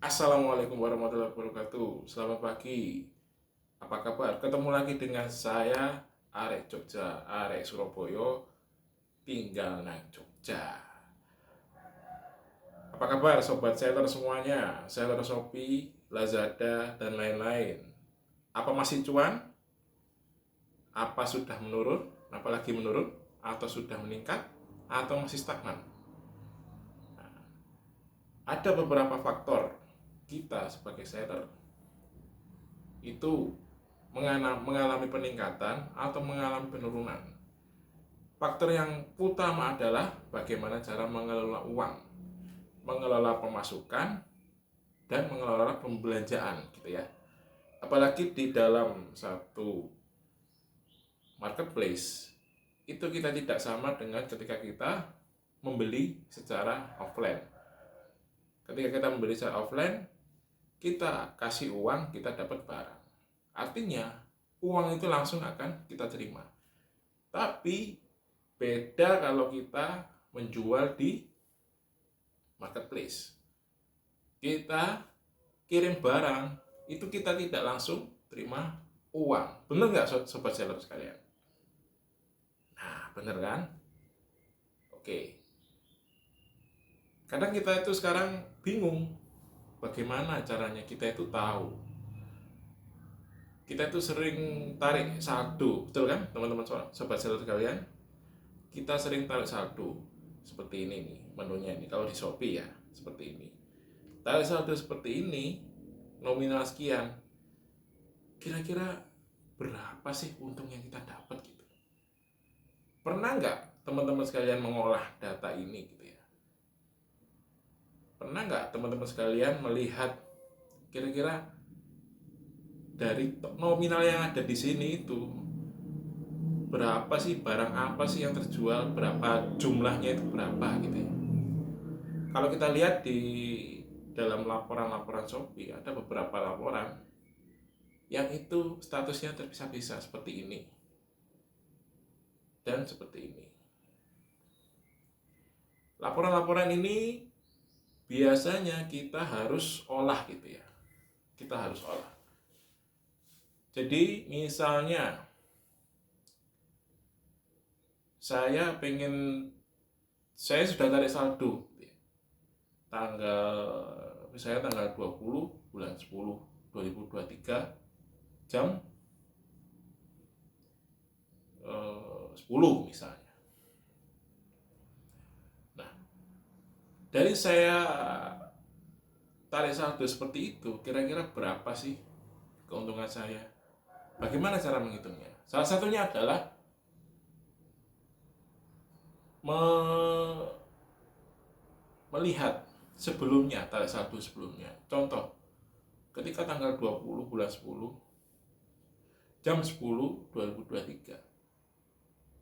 Assalamualaikum warahmatullahi wabarakatuh. Selamat pagi. Apa kabar? Ketemu lagi dengan saya, Arek Jogja, Arek Surabaya, tinggal nang Jogja. Apa kabar sobat seller semuanya? Seller Shopee, Lazada, dan lain-lain. Apa masih cuan? Apa sudah menurun? Apalagi menurun? Atau sudah meningkat? Atau masih stagnan? Ada beberapa faktor kita sebagai seller itu mengalami peningkatan atau mengalami penurunan. Faktor yang utama adalah bagaimana cara mengelola uang, mengelola pemasukan, dan mengelola pembelanjaan gitu ya. Apalagi di dalam satu marketplace, itu kita tidak sama dengan ketika kita membeli secara offline. Ketika kita membeli secara offline, kita kasih uang, kita dapat barang. Artinya, uang itu langsung akan kita terima. Tapi beda kalau kita menjual di marketplace. Kita kirim barang, itu kita tidak langsung terima uang. Bener nggak sobat seller sekalian? Nah, bener kan? Oke. Kadang kita itu sekarang bingung bagaimana caranya kita itu tahu. Kita itu sering tarik saldo, betul kan teman-teman sobat seller sekalian? Kita sering tarik saldo seperti ini nih menunya ini. Kalau di Shopee ya seperti ini. Tarik saldo seperti ini, nominal sekian. Kira-kira berapa sih untung yang kita dapat gitu? Pernah nggak teman-teman sekalian mengolah data ini gitu ya? Pernah nggak teman-teman sekalian melihat kira-kira dari nominal yang ada di sini itu berapa sih, barang apa sih yang terjual, berapa jumlahnya itu berapa gitu ya? Kalau kita lihat di dalam laporan-laporan Shopee ada beberapa laporan yang itu statusnya terpisah-pisah seperti ini dan seperti ini. Laporan-laporan ini biasanya kita harus olah gitu ya. Kita harus olah. Jadi misalnya saya sudah tarik saldo tanggal misalnya tanggal 20 bulan 10 2023 jam 10 misalnya. Nah, dari saya tarik saldo seperti itu, kira-kira berapa sih keuntungan saya? Bagaimana cara menghitungnya? Salah satunya adalah melihat sebelumnya, tarik saldo sebelumnya. Contoh, ketika tanggal 20 bulan 10 jam 10 2023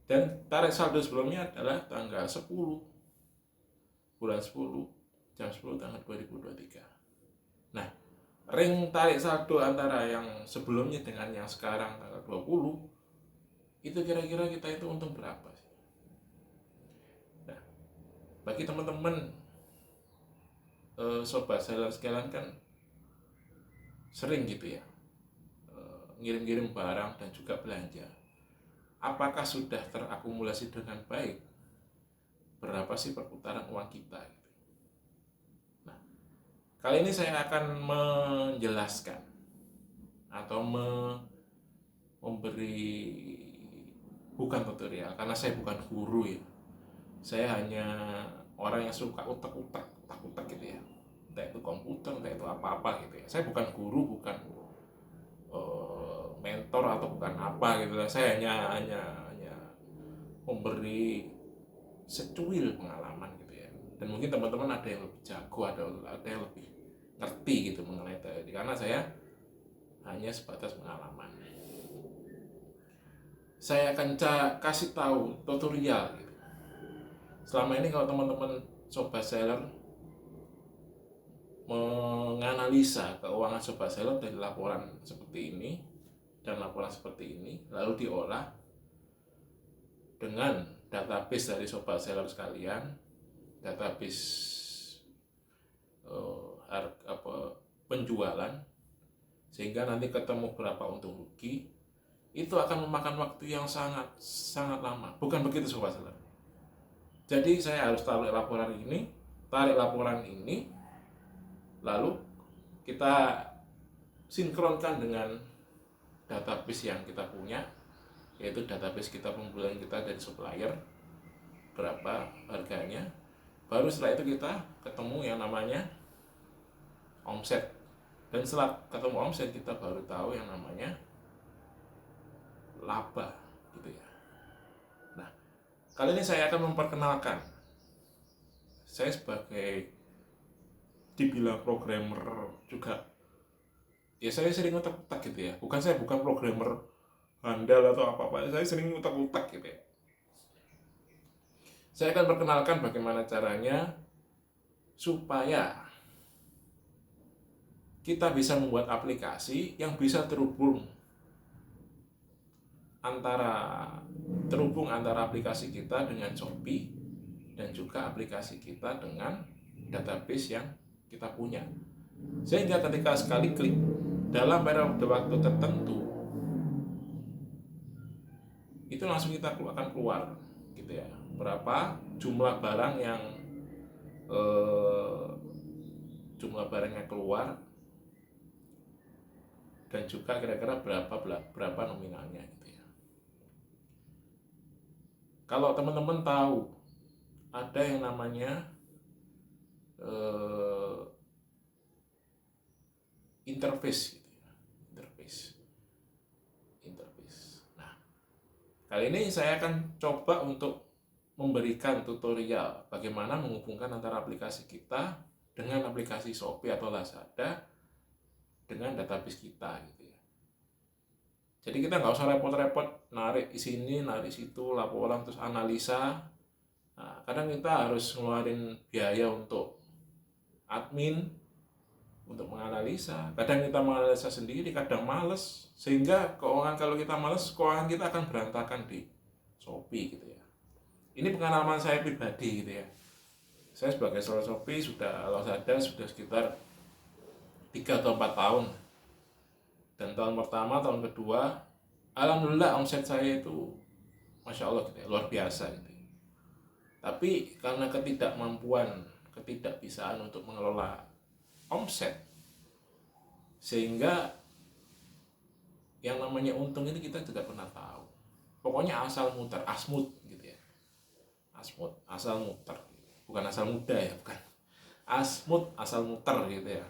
dan tarik saldo sebelumnya adalah tanggal 10 bulan 10 jam 10 tanggal 2023. Nah, ring tarik saldo antara yang sebelumnya dengan yang sekarang tanggal 20 itu kira-kira kita itu untung berapa sih? Nah, bagi teman-teman sobat seller sekalian kan sering gitu ya ngirim-ngirim barang dan juga belanja. Apakah sudah terakumulasi dengan baik? Berapa sih perputaran uang kita? Nah, kali ini saya akan menjelaskan atau memberi bukan tutorial karena saya bukan guru ya. Saya hanya orang yang suka utak-utak gitu ya. Entah itu komputer, entah itu apa-apa gitu ya. Saya bukan guru, bukan mentor atau bukan apa gitu lah. Saya hanya memberi secuil pengalaman gitu ya. Dan mungkin teman-teman ada yang lebih jago, ada yang lebih ngerti gitu mengenai tadi. Karena saya hanya sebatas pengalaman. Saya akan kasih tahu tutorial gitu. Selama ini kalau teman-teman sobat seller menganalisa keuangan sobat seller dari laporan seperti ini dan laporan seperti ini lalu diolah dengan database dari sobat seller sekalian, database penjualan, sehingga nanti ketemu berapa untung rugi, itu akan memakan waktu yang sangat sangat lama. Bukan begitu sobat seller. Jadi saya harus tarik laporan ini, lalu kita sinkronkan dengan database yang kita punya, yaitu database kita pembelian kita dari supplier, berapa harganya. Baru setelah itu kita ketemu yang namanya omset, dan setelah ketemu omset kita baru tahu yang namanya laba gitu ya. Nah, kali ini saya akan memperkenalkan, saya sebagai dibilang programmer juga, ya saya sering utak-utak gitu ya. Saya bukan programmer handal atau apa-apa, saya sering utak-utak gitu ya. Saya akan perkenalkan bagaimana caranya supaya kita bisa membuat aplikasi yang bisa terhubung antara aplikasi kita dengan Shopee dan juga aplikasi kita dengan database yang kita punya. Sehingga ketika sekali klik dalam periode waktu tertentu, itu langsung kita akan keluar gitu ya, berapa jumlah barang yang keluar, dan juga kira-kira berapa nominalnya gitu ya. Kalau teman-teman tahu ada yang namanya interface gitu ya. Interface. Nah, kali ini saya akan coba untuk memberikan tutorial bagaimana menghubungkan antara aplikasi kita dengan aplikasi Shopee atau Lazada dengan database kita gitu ya. Jadi kita nggak usah repot-repot narik di sini, narik situ, laporan terus analisa. Nah, kadang kita harus ngeluarin biaya untuk admin, untuk menganalisa. Kadang kita menganalisa sendiri, kadang males. Sehingga kalau kita males, keuangan kita akan berantakan di Shopee gitu ya. Ini pengalaman saya pribadi gitu ya. Saya sebagai seller Shopee Lazada sudah sekitar 3 atau 4 tahun. Dan tahun pertama, tahun kedua, alhamdulillah omset saya itu Masya Allah gitu ya, luar biasa gitu ya. Tapi karena ketidakbisaan untuk mengelola omset, sehingga yang namanya untung ini kita tidak pernah tahu. Pokoknya asal muter, asmut gitu ya. Asmut, asal muter. Bukan asal muda ya, bukan. Asmut, asal muter gitu ya.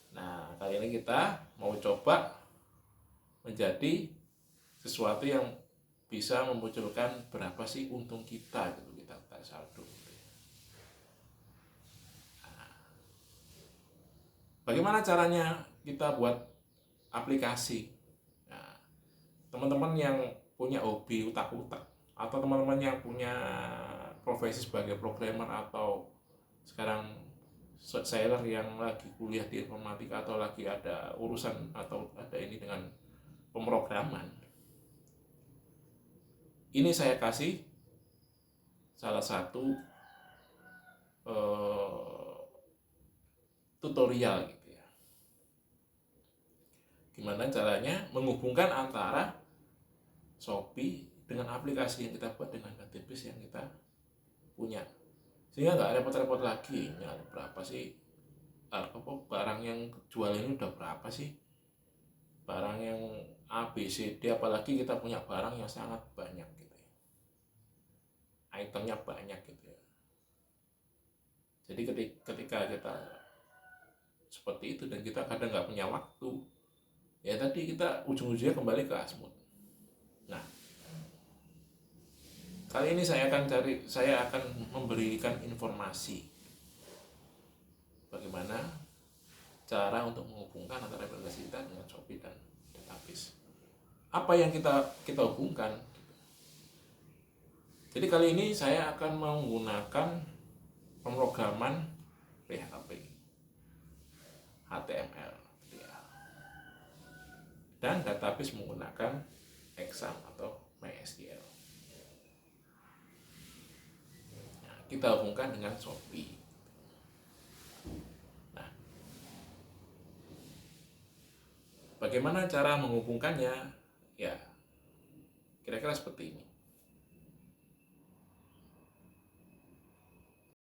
Nah, kali ini kita mau coba menjadi sesuatu yang bisa memunculkan berapa sih untung kita gitu, kita saldo gitu ya. Nah, bagaimana caranya kita buat aplikasi? Nah, teman-teman yang punya hobi utak-utak, atau teman-teman yang punya profesi sebagai programmer, atau sekarang seller yang lagi kuliah di informatika, atau lagi ada urusan atau ada ini dengan pemrograman, ini saya kasih salah satu tutorial gitu ya, gimana caranya menghubungkan antara Shopee dengan aplikasi yang kita buat dengan database yang kita punya, sehingga nggak repot-repot lagi. Ya, berapa sih barang yang jual ini, udah berapa sih barang yang A, B, C, D, apalagi kita punya barang yang sangat banyak gitu ya, itemnya banyak gitu ya. Jadi ketika kita seperti itu dan kita kadang nggak punya waktu, ya tadi kita ujung-ujungnya kembali ke asmut. Nah, kali ini saya akan memberikan informasi bagaimana cara untuk menghubungkan antara aplikasi kita dengan Shopee dan database. Apa yang kita hubungkan? Jadi kali ini saya akan menggunakan pemrograman PHP, HTML, ya. Dan database menggunakan Exam atau MySQL. Nah, kita hubungkan dengan Shopee. Nah, Bagaimana cara menghubungkannya? Ya, kira-kira seperti ini.